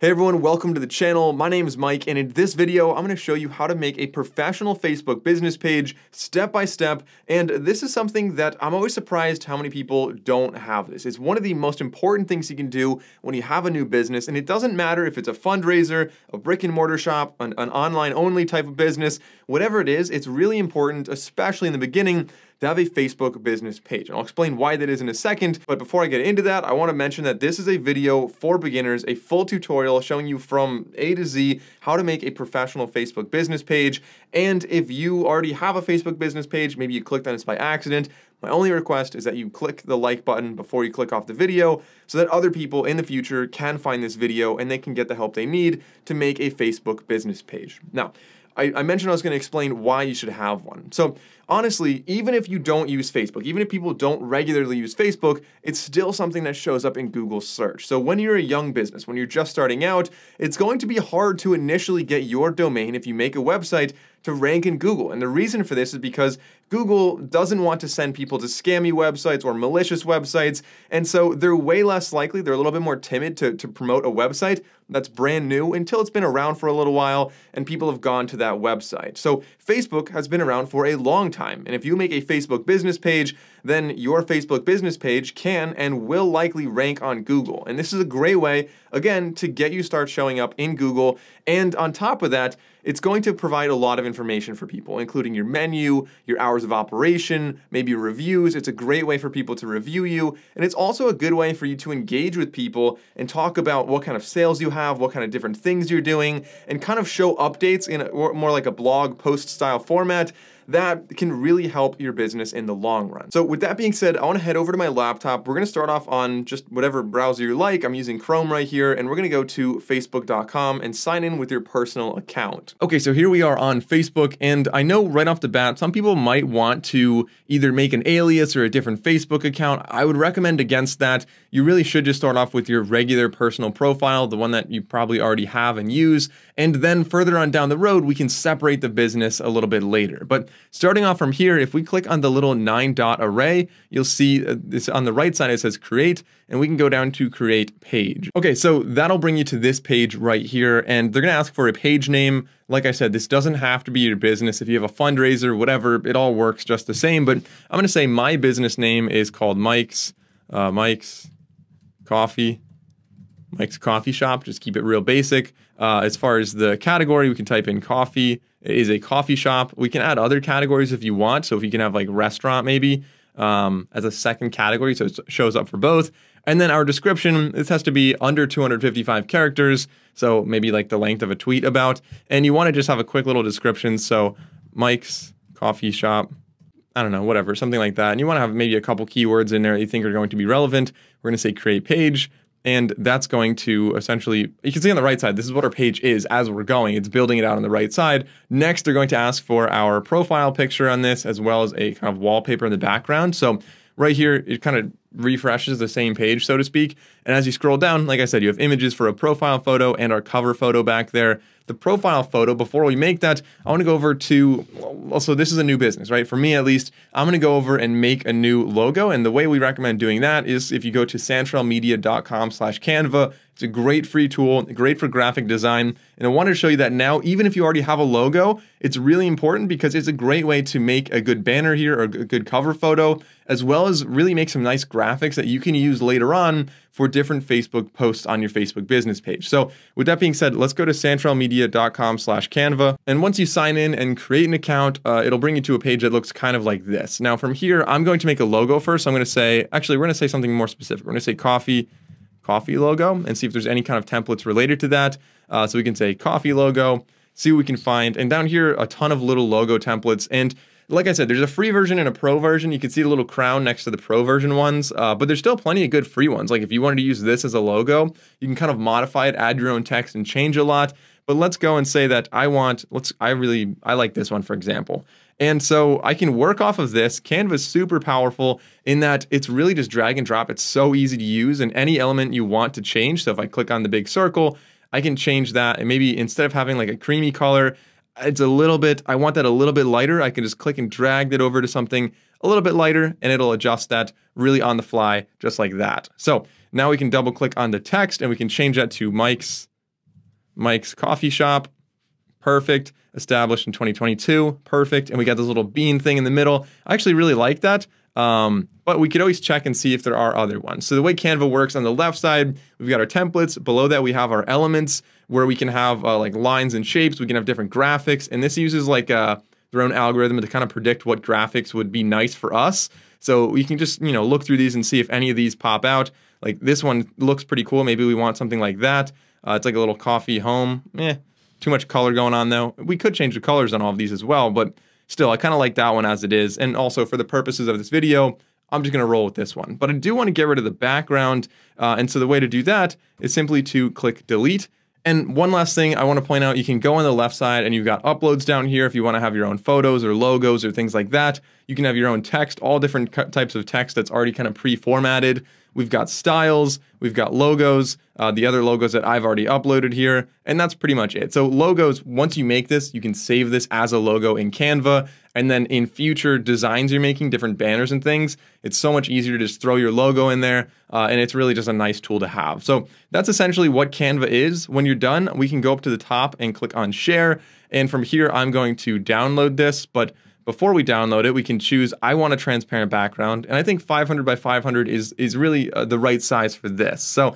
Hey everyone, welcome to the channel. My name is Mike, and in this video, I'm going to show you how to make a professional Facebook business page step by step. And this is something that I'm always surprised how many people don't have this. It's one of the most important things you can do when you have a new business, and it doesn't matter if it's a fundraiser, a brick and mortar shop, an online only type of business, whatever it is, it's really important, especially in the beginning, to have a Facebook business page. And I'll explain why that is in a second, but before I get into that, I want to mention that this is a video for beginners, a full tutorial showing you from A to Z how to make a professional Facebook business page. And if you already have a Facebook business page, maybe you clicked on this by accident, my only request is that you click the like button before you click off the video so that other people in the future can find this video and they can get the help they need to make a Facebook business page. Now, I mentioned I was going to explain why you should have one. So honestly, even if you don't use Facebook, even if people don't regularly use Facebook, it's still something that shows up in Google search. So when you're a young business, when you're just starting out, it's going to be hard to initially get your domain if you make a website to rank in Google. And the reason for this is because Google doesn't want to send people to scammy websites or malicious websites, and so they're way less likely, they're a little bit more timid to promote a website that's brand new until it's been around for a little while and people have gone to that website. So Facebook has been around for a long time, and if you make a Facebook business page, then your Facebook business page can and will likely rank on Google. And this is a great way, again, to get you start showing up in Google. And on top of that, it's going to provide a lot of information for people, including your menu, your hours of operation, maybe reviews. It's a great way for people to review you. And it's also a good way for you to engage with people and talk about what kind of sales you have, what kind of different things you're doing, and kind of show updates in more like a blog post style format that can really help your business in the long run. So with that being said, I want to head over to my laptop. We're going to start off on just whatever browser you like. I'm using Chrome right here, and we're going to go to facebook.com and sign in with your personal account. Okay, so here we are on Facebook, and I know right off the bat, some people might want to either make an alias or a different Facebook account. I would recommend against that. You really should just start off with your regular personal profile, the one that you probably already have and use, and then further on down the road, we can separate the business a little bit later. But starting off from here, if we click on the little 9-dot array, you'll see this on the right side, it says create, and we can go down to create page. Okay, so that'll bring you to this page right here, and they're gonna ask for a page name. Like I said, this doesn't have to be your business. If you have a fundraiser, whatever, it all works just the same, but I'm gonna say my business name is called Mike's Coffee Shop, just keep it real basic. As far as the category, we can type in coffee. It is a coffee shop. We can add other categories if you want. So if you can have like restaurant maybe as a second category, so it shows up for both. And then our description, this has to be under 255 characters. So maybe like the length of a tweet about. And you want to just have a quick little description. So Mike's Coffee Shop, I don't know, whatever, something like that. And you want to have maybe a couple keywords in there that you think are going to be relevant. We're going to say create page. And that's going to essentially, you can see on the right side, this is what our page is as we're going. It's building it out on the right side. Next, they're going to ask for our profile picture on this, as well as a kind of wallpaper in the background. So right here, it kind of refreshes the same page, so to speak. And as you scroll down, like I said, you have images for a profile photo and our cover photo back there. The profile photo, before we make that, I want to go over to, also this is a new business, right? For me at least, I'm going to go over and make a new logo. And the way we recommend doing that is if you go to santrelmedia.com/Canva. It's a great free tool, great for graphic design. And I wanted to show you that now, even if you already have a logo, it's really important because it's a great way to make a good banner here or a good cover photo, as well as really make some nice graphics that you can use later on for different Facebook posts on your Facebook business page. So with that being said, let's go to santrelmedia.com/Canva. And once you sign in and create an account, it'll bring you to a page that looks kind of like this. Now from here, I'm going to make a logo first. So I'm going to say, actually, we're going to say something more specific. We're going to say coffee logo and see if there's any kind of templates related to that. So we can say coffee logo, see what we can find. And down here, a ton of little logo templates. And like I said, there's a free version and a pro version. You can see the little crown next to the pro version ones, but there's still plenty of good free ones. Like if you wanted to use this as a logo, you can kind of modify it, add your own text and change a lot. But let's go and say that I like this one, for example. And so I can work off of this. Canva is super powerful in that it's really just drag and drop. It's so easy to use, and any element you want to change. So if I click on the big circle, I can change that. And maybe instead of having like a creamy color, it's a little bit, I want that a little bit lighter. I can just click and drag that over to something a little bit lighter, and it'll adjust that really on the fly, just like that. So now we can double click on the text and we can change that to Mike's Mike's Coffee Shop. Perfect. Established in 2022. Perfect. And we got this little bean thing in the middle. I actually really like that. But we could always check and see if there are other ones. So the way Canva works, on the left side, we've got our templates. Below that, we have our elements where we can have like lines and shapes. We can have different graphics. And this uses like their own algorithm to kind of predict what graphics would be nice for us. So we can just, look through these and see if any of these pop out. Like this one looks pretty cool. Maybe we want something like that. It's like a little coffee home. Too much color going on though. We could change the colors on all of these as well, but still, I kind of like that one as it is. And also for the purposes of this video, I'm just going to roll with this one. But I do want to get rid of the background. And so the way to do that is simply to click delete. And one last thing I want to point out, you can go on the left side and you've got uploads down here if you want to have your own photos or logos or things like that. You can have your own text, all different types of text that's already kind of pre-formatted. We've got styles, we've got logos, the other logos that I've already uploaded here, and that's pretty much it. So logos, once you make this, you can save this as a logo in Canva, and then in future designs you're making, different banners and things, it's so much easier to just throw your logo in there, and it's really just a nice tool to have. So that's essentially what Canva is. When you're done, we can go up to the top and click on share, and from here I'm going to download this, but before we download it, we can choose, I want a transparent background, and I think 500 by 500 is really the right size for this. So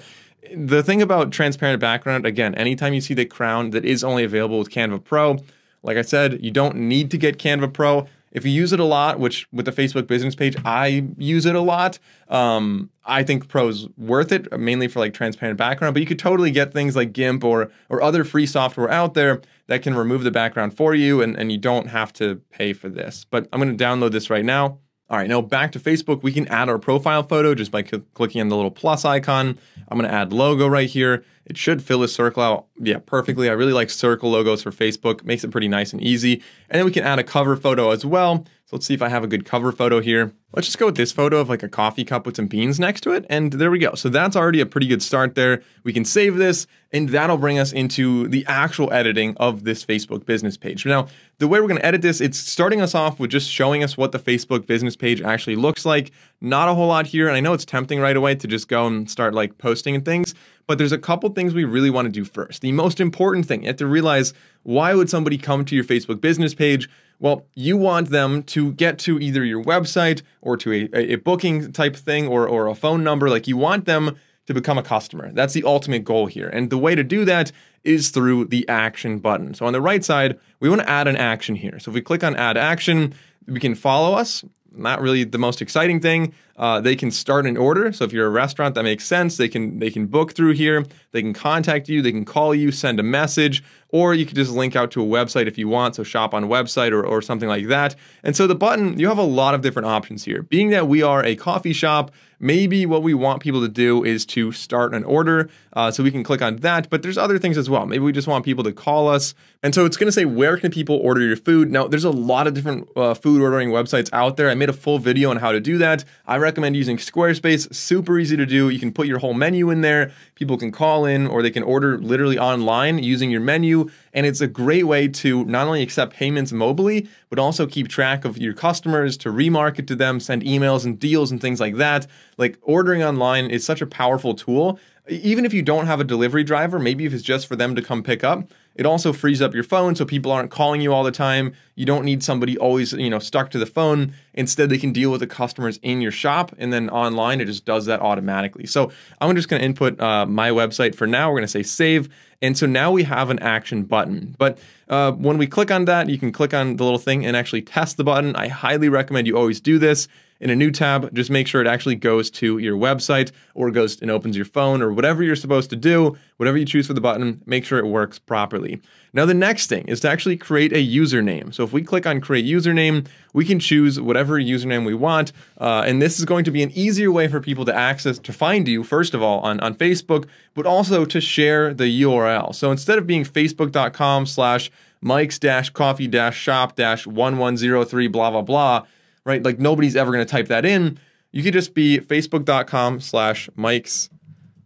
the thing about transparent background, again, anytime you see the crown that is only available with Canva Pro, like I said, you don't need to get Canva Pro. If you use it a lot, which with the Facebook business page, I use it a lot, I think Pro's worth it, mainly for like transparent background, but you could totally get things like GIMP or other free software out there that can remove the background for you, and you don't have to pay for this. But I'm going to download this right now. All right, now back to Facebook, we can add our profile photo just by clicking on the little plus icon. I'm going to add logo right here. It should fill a circle out, perfectly. I really like circle logos for Facebook. Makes it pretty nice and easy. And then we can add a cover photo as well. So let's see if I have a good cover photo here. Let's just go with this photo of like a coffee cup with some beans next to it. And there we go. So that's already a pretty good start there. We can save this, and that'll bring us into the actual editing of this Facebook business page. Now, the way we're going to edit this, it's starting us off with just showing us what the Facebook business page actually looks like. Not a whole lot here. And I know it's tempting right away to just go and start like posting and things, but there's a couple things we really want to do first. The most important thing, you have to realize, why would somebody come to your Facebook business page? Well, you want them to get to either your website or to a booking type thing or a phone number. Like, you want them to become a customer. That's the ultimate goal here. And the way to do that is through the action button. So on the right side, we want to add an action here. So if we click on add action, we can follow us. Not really the most exciting thing. They can start an order. So if you're a restaurant, that makes sense. They can book through here. They can contact you. They can call you, send a message, or you could just link out to a website if you want. So shop on website or something like that. And so the button, you have a lot of different options here. Being that we are a coffee shop, maybe what we want people to do is to start an order. So we can click on that, but there's other things as well. Maybe we just want people to call us. And so it's going to say, where can people order your food? Now, there's a lot of different food ordering websites out there. I made a full video on how to do that. I recommend using Squarespace. Super easy to do. You can put your whole menu in there. People can call in, or they can order literally online using your menu. And it's a great way to not only accept payments mobily, but also keep track of your customers, to remarket to them, send emails and deals and things like that. Like, ordering online is such a powerful tool. Even if you don't have a delivery driver, maybe if it's just for them to come pick up, it also frees up your phone so people aren't calling you all the time. You don't need somebody always, stuck to the phone. Instead, they can deal with the customers in your shop, and then online, it just does that automatically. So I'm just going to input my website for now. We're going to say save. And so now we have an action button. But when we click on that, you can click on the little thing and actually test the button. I highly recommend you always do this. In a new tab, just make sure it actually goes to your website, or goes and opens your phone, or whatever you're supposed to do, whatever you choose for the button, make sure it works properly. Now, the next thing is to actually create a username. So if we click on create username, we can choose whatever username we want. And this is going to be an easier way for people to find you, first of all, on Facebook, but also to share the URL. So instead of being facebook.com/mikes-coffee-shop-1103 blah, blah, blah, right? Like, nobody's ever going to type that in. You could just be facebook.com/Mike's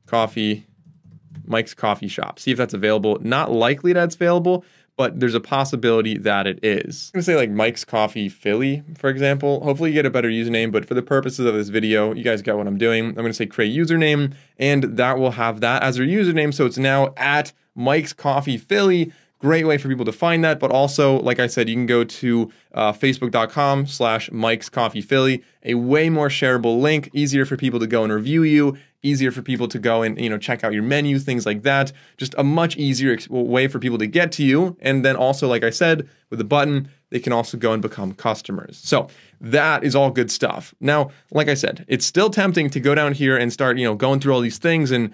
Coffee Shop. See if that's available. Not likely that's available, but there's a possibility that it is. I'm going to say like Mike's Coffee Philly, for example. Hopefully you get a better username, but for the purposes of this video, you guys get what I'm doing. I'm going to say create username, and that will have that as our username. So it's now at Mike's Coffee Philly. Great way for people to find that, but also, like I said, you can go to facebook.com/Mike's Coffee Philly, a way more shareable link, easier for people to go and review you, easier for people to go and, check out your menu, things like that. Just a much easier way for people to get to you. And then also, like I said, with the button, they can also go and become customers. So that is all good stuff. Now, like I said, it's still tempting to go down here and start, going through all these things and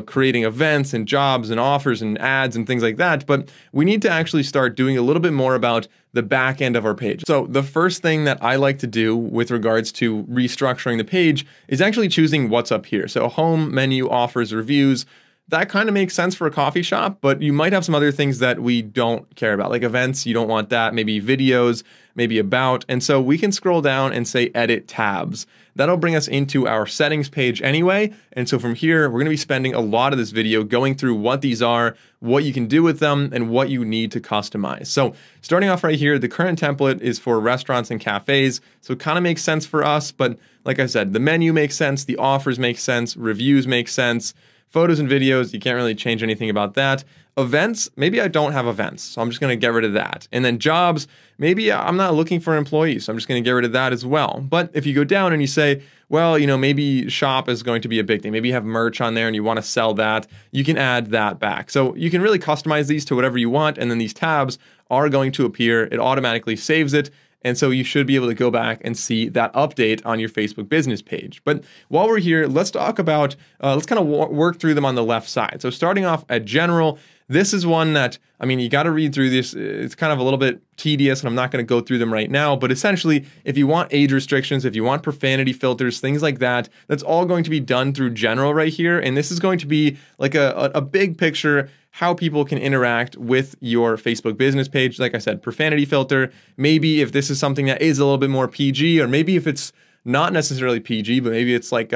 creating events and jobs and offers and ads and things like that. But we need to actually start doing a little bit more about the back end of our page. So the first thing that I like to do with regards to restructuring the page is actually choosing what's up here. So home, menu, offers, reviews. That kind of makes sense for a coffee shop, but you might have some other things that we don't care about, like events, you don't want that, maybe videos, maybe about. And so we can scroll down and say edit tabs. That'll bring us into our settings page anyway. And so from here, we're going to be spending a lot of this video going through what these are, what you can do with them, and what you need to customize. So starting off right here, the current template is for restaurants and cafes. So it kind of makes sense for us, but like I said, the menu makes sense, the offers make sense, reviews make sense. Photos and videos, you can't really change anything about that. Events, maybe I don't have events, so I'm just going to get rid of that. And then jobs, maybe I'm not looking for employees, so I'm just going to get rid of that as well. But if you go down and you say, well, maybe shop is going to be a big thing. Maybe you have merch on there and you want to sell that, you can add that back. So you can really customize these to whatever you want, and then these tabs are going to appear. It automatically saves it. And so you should be able to go back and see that update on your Facebook business page. But while we're here, let's talk about, let's kind of work through them on the left side. So starting off at general, this is one that, you got to read through this. It's kind of a little bit tedious, and I'm not going to go through them right now. But essentially, if you want age restrictions, if you want profanity filters, things like that, that's all going to be done through general right here. And this is going to be like a big picture, how people can interact with your Facebook business page. Like I said, profanity filter, maybe if this is something that is a little bit more PG, or maybe if it's not necessarily PG, but maybe it's like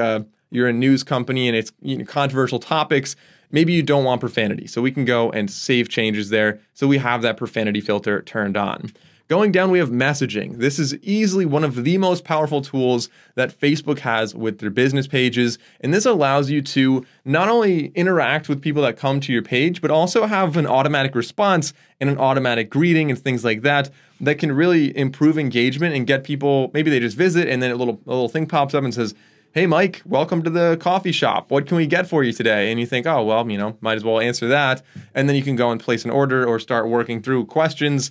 you're a news company and it's controversial topics, maybe you don't want profanity. So we can go and save changes there. So we have that profanity filter turned on. Going down, we have messaging. This is easily one of the most powerful tools that Facebook has with their business pages. And this allows you to not only interact with people that come to your page, but also have an automatic response and an automatic greeting and things like that that can really improve engagement and get people, maybe they just visit and then a little thing pops up and says, hey, Mike, welcome to the coffee shop. What can we get for you today? And you think, oh, well, might as well answer that. And then you can go and place an order or start working through questions,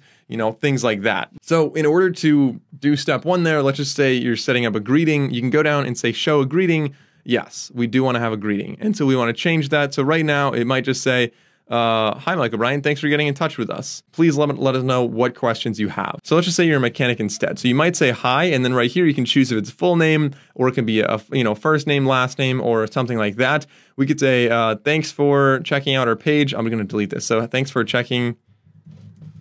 things like that. So in order to do step one there, let's just say you're setting up a greeting. You can go down and say, show a greeting. Yes, we do want to have a greeting. And so we want to change that. So right now it might just say, hi, Mike O'Brien, thanks for getting in touch with us. Please let us know what questions you have. So let's just say you're a mechanic instead. So you might say hi, and then right here you can choose if it's full name, or it can be a first name, last name, or something like that. We could say, thanks for checking out our page. I'm going to delete this. So thanks for checking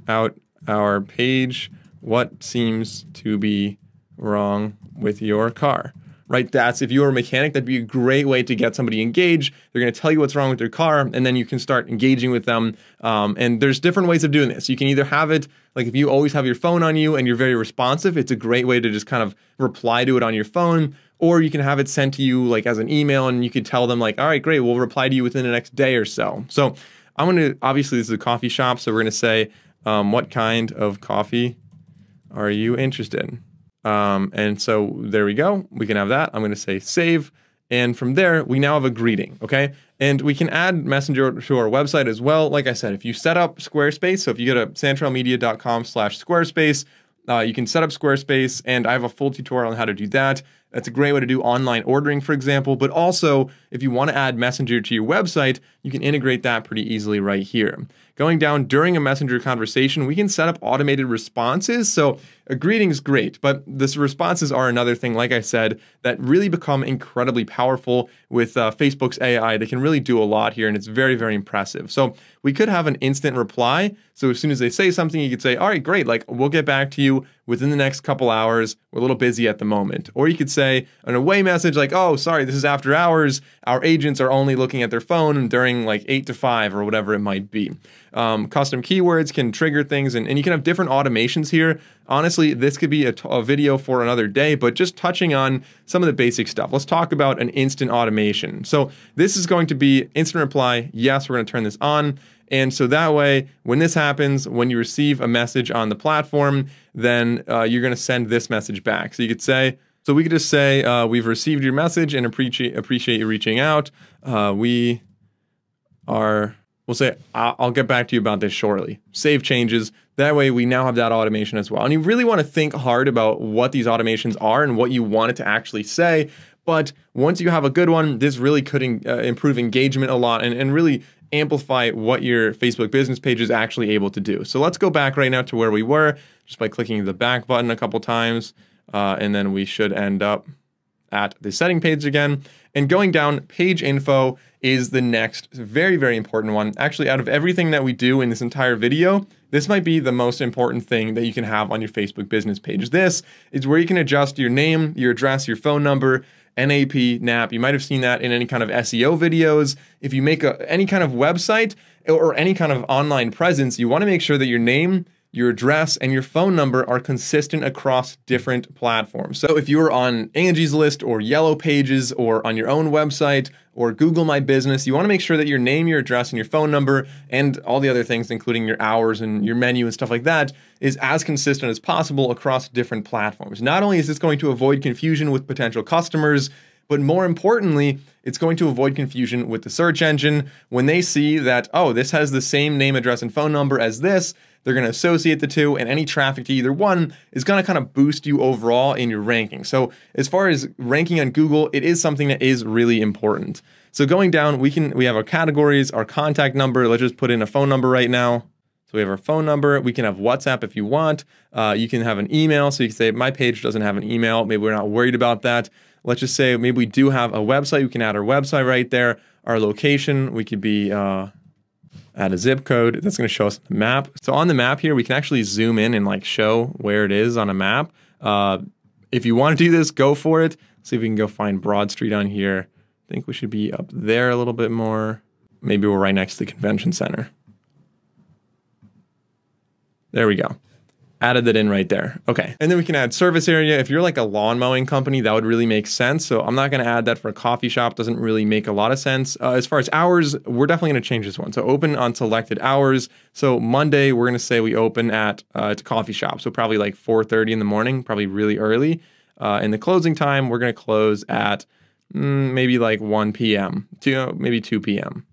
out our page. What seems to be wrong with your car? Right, that's if you're a mechanic, that'd be a great way to get somebody engaged. They're going to tell you what's wrong with their car, and then you can start engaging with them. And there's different ways of doing this. You can either have it, like if you always have your phone on you and you're very responsive, it's a great way to just kind of reply to it on your phone. Or you can have it sent to you like as an email, and you could tell them like, all right, great, we'll reply to you within the next day or so. So I'm going to, obviously this is a coffee shop, so we're going to say, what kind of coffee are you interested in? And so there we go. We can have that. I'm going to say save. And from there, we now have a greeting. Okay. And we can add Messenger to our website as well. Like I said, if you set up Squarespace, so if you go to santrelmedia.com/Squarespace, you can set up Squarespace, and I have a full tutorial on how to do that. That's a great way to do online ordering, for example, but also if you want to add Messenger to your website, you can integrate that pretty easily right here. Going down during a Messenger conversation, we can set up automated responses. So a greeting is great, but this responses are another thing, like I said, that really become incredibly powerful with Facebook's AI. They can really do a lot here, and it's very, very impressive. So we could have an instant reply. So as soon as they say something, you could say, all right, great, like we'll get back to you within the next couple hours. We're a little busy at the moment. Or you could say an away message like, oh, sorry, this is after hours. Our agents are only looking at their phone during like 8 to 5 or whatever it might be. Custom keywords can trigger things, and you can have different automations here. Honestly, this could be a video for another day, but just touching on some of the basic stuff. Let's talk about an instant automation. So this is going to be instant reply. Yes, we're going to turn this on. And so that way, when this happens, when you receive a message on the platform, then you're going to send this message back. So you could say, so we could just say, we've received your message and appreciate you reaching out. We'll say, I'll get back to you about this shortly. Save changes. That way we now have that automation as well. And you really want to think hard about what these automations are and what you want it to actually say. But once you have a good one, this really could improve engagement a lot and really amplify what your Facebook business page is actually able to do. So let's go back right now to where we were just by clicking the back button a couple times. And then we should end up at the setting page again. And going down, page info is the next very, very important one. Actually, out of everything that we do in this entire video, this might be the most important thing that you can have on your Facebook business page. This is where you can adjust your name, your address, your phone number, NAP, NAP. You might have seen that in any kind of SEO videos. If you make any kind of website or any kind of online presence, you want to make sure that your name, your address, and your phone number are consistent across different platforms. So if you're on Angie's List or Yellow Pages or on your own website or Google My Business, you want to make sure that your name, your address, and your phone number and all the other things, including your hours and your menu and stuff like that, is as consistent as possible across different platforms. Not only is this going to avoid confusion with potential customers, but more importantly, it's going to avoid confusion with the search engine. When they see that, oh, this has the same name, address, and phone number as this, they're going to associate the two, and any traffic to either one is going to kind of boost you overall in your ranking. So as far as ranking on Google, it is something that is really important. So going down, we have our categories, our contact number. Let's just put in a phone number right now. So we have our phone number. We can have WhatsApp if you want. You can have an email. So you can say, my page doesn't have an email. Maybe we're not worried about that. Let's just say maybe we do have a website. We can add our website right there. Our location, we could be add a zip code. That's going to show us the map. So on the map here, we can actually zoom in and like show where it is on a map. If you want to do this, go for it. See if we can go find Broad Street on here. I think we should be up there a little bit more. Maybe we're right next to the convention center. There we go. Added that in right there. Okay. And then we can add service area. If you're like a lawn mowing company, that would really make sense. So I'm not going to add that for a coffee shop. Doesn't really make a lot of sense. As far as hours, we're definitely going to change this one. So open on selected hours. So Monday, we're going to say we open at a coffee shop. So probably like 4:30 in the morning, probably really early. And the closing time, we're going to close at maybe like 1 p.m. to maybe 2 p.m.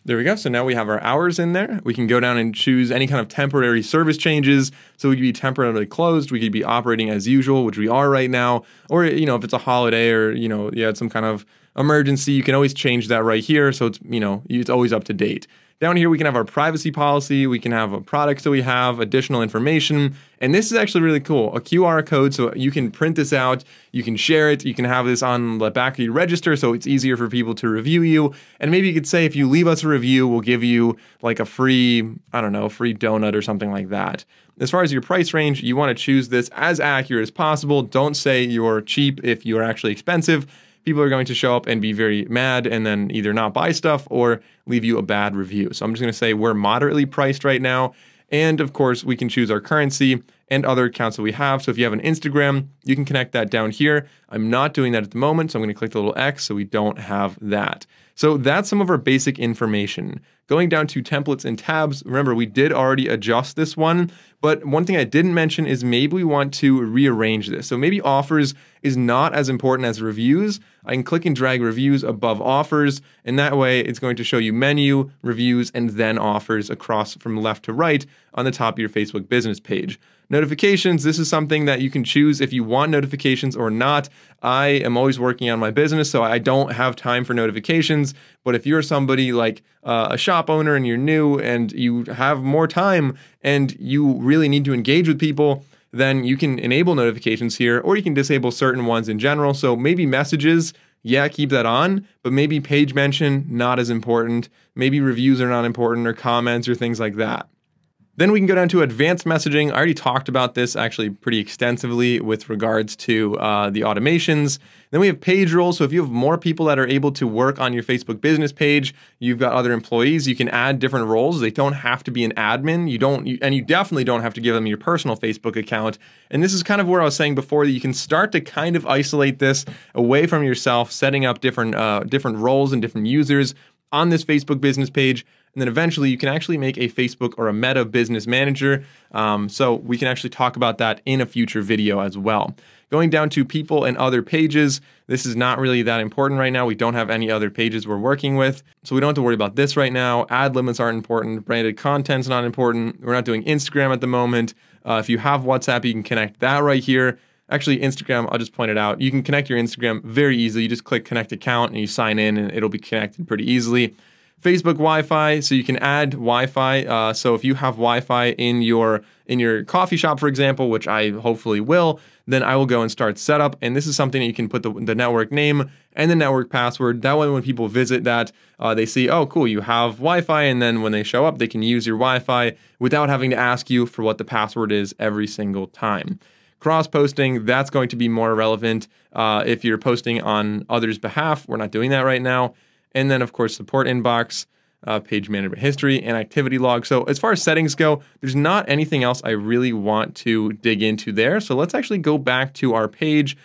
There we go. So now we have our hours in there. We can go down and choose any kind of temporary service changes. So we could be temporarily closed. We could be operating as usual, which we are right now. Or, if it's a holiday or, you had some kind of emergency, you can always change that right here. So it's, it's always up to date. Down here, we can have our privacy policy. We can have products that we have, additional information. And this is actually really cool. A QR code, so you can print this out. You can share it. You can have this on the back of your register, so it's easier for people to review you. And maybe you could say, if you leave us a review, we'll give you like a free, free donut or something like that. As far as your price range, you want to choose this as accurate as possible. Don't say you're cheap if you're actually expensive. People are going to show up and be very mad and then either not buy stuff or leave you a bad review. So I'm just going to say we're moderately priced right now. And of course, we can choose our currency and other accounts that we have. So if you have an Instagram, you can connect that down here. I'm not doing that at the moment, so I'm going to click the little X so we don't have that. So that's some of our basic information. Going down to templates and tabs, remember we did already adjust this one, but one thing I didn't mention is maybe we want to rearrange this. So maybe offers is not as important as reviews. I can click and drag reviews above offers, and that way it's going to show you menu, reviews, and then offers across from left to right on the top of your Facebook business page. Notifications, this is something that you can choose if you want notifications or not. I am always working on my business, so I don't have time for notifications. But if you're somebody like a shop owner and you're new and you have more time and you really need to engage with people, then you can enable notifications here, or you can disable certain ones in general. So maybe messages, yeah, keep that on, but maybe page mention, not as important. Maybe reviews are not important, or comments or things like that. Then we can go down to advanced messaging. I already talked about this actually pretty extensively with regards to the automations. Then we have page roles. So if you have more people that are able to work on your Facebook business page, you've got other employees, you can add different roles. They don't have to be an admin. You definitely don't have to give them your personal Facebook account. And this is kind of where I was saying before that you can start to kind of isolate this away from yourself, setting up different roles and different users on this Facebook business page. And then eventually you can actually make a Facebook or a Meta business manager. So we can actually talk about that in a future video as well. Going down to people and other pages, this is not really that important right now. We don't have any other pages we're working with, so we don't have to worry about this right now. Ad limits aren't important. Branded content's not important. We're not doing Instagram at the moment. If you have WhatsApp, you can connect that right here. Actually, Instagram, I'll just point it out. You can connect your Instagram very easily. You just click connect account and you sign in and it'll be connected pretty easily. Facebook Wi-Fi, so you can add Wi-Fi. So if you have Wi-Fi in your coffee shop, for example, which I hopefully will, then I will go and start setup. And this is something that you can put the network name and the network password. That way when people visit that, they see, oh, cool, you have Wi-Fi. And then when they show up, they can use your Wi-Fi without having to ask you for what the password is every single time. Cross-posting, that's going to be more relevant if you're posting on others' behalf. We're not doing that right now. And then, of course, support inbox, page management history, and activity log. So as far as settings go, there's not anything else I really want to dig into there. So let's actually go back to our page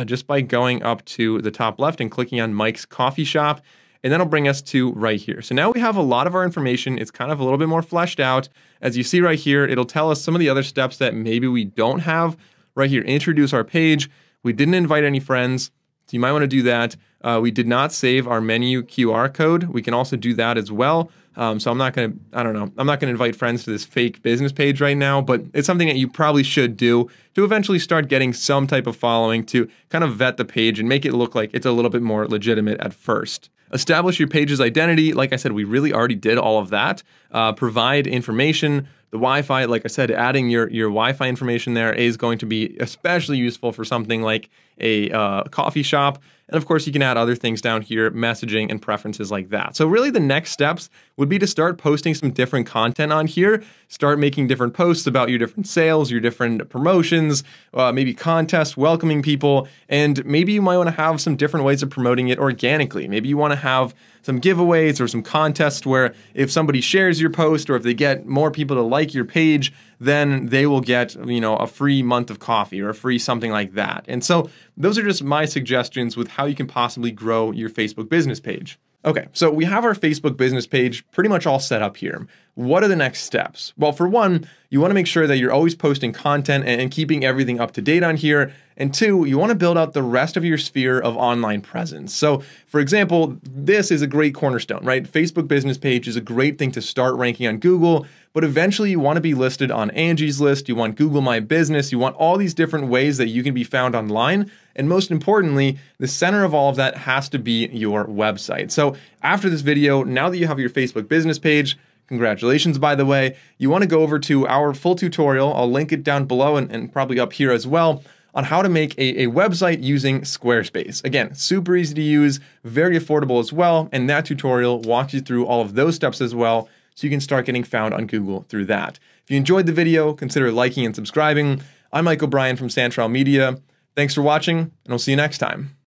just by going up to the top left and clicking on Mike's Coffee Shop. And that'll bring us to right here. So now we have a lot of our information. It's kind of a little bit more fleshed out. As you see right here, it'll tell us some of the other steps that maybe we don't have. Right here, introduce our page. We didn't invite any friends, so you might want to do that. We did not save our menu QR code. We can also do that as well. So I'm not going to invite friends to this fake business page right now, but it's something that you probably should do to eventually start getting some type of following to kind of vet the page and make it look like it's a little bit more legitimate at first. Establish your page's identity. Like I said, we really already did all of that. Provide information. The Wi-Fi, like I said, adding your Wi-Fi information there is going to be especially useful for something like a coffee shop. And of course, you can add other things down here, messaging and preferences like that. So really the next steps would be to start posting some different content on here, start making different posts about your different sales, your different promotions, maybe contests, welcoming people, and maybe you might want to have some different ways of promoting it organically. Maybe you want to have some giveaways or some contests where if somebody shares your post or if they get more people to like your page, then they will get, a free month of coffee or a free something like that. And so those are just my suggestions with how you can possibly grow your Facebook business page. Okay, so we have our Facebook business page pretty much all set up here. What are the next steps? Well, for one, you want to make sure that you're always posting content and keeping everything up to date on here. And two, you want to build out the rest of your sphere of online presence. So, for example, this is a great cornerstone, right? Facebook business page is a great thing to start ranking on Google, but eventually you want to be listed on Angie's List, you want Google My Business, you want all these different ways that you can be found online. And most importantly, the center of all of that has to be your website. So after this video, now that you have your Facebook business page, congratulations, by the way, you want to go over to our full tutorial. I'll link it down below and probably up here as well on how to make a website using Squarespace. Again, super easy to use, very affordable as well. And that tutorial walks you through all of those steps as well, so you can start getting found on Google through that. If you enjoyed the video, consider liking and subscribing. I'm Mike O'Brien from Santrel Media. Thanks for watching, and I'll see you next time.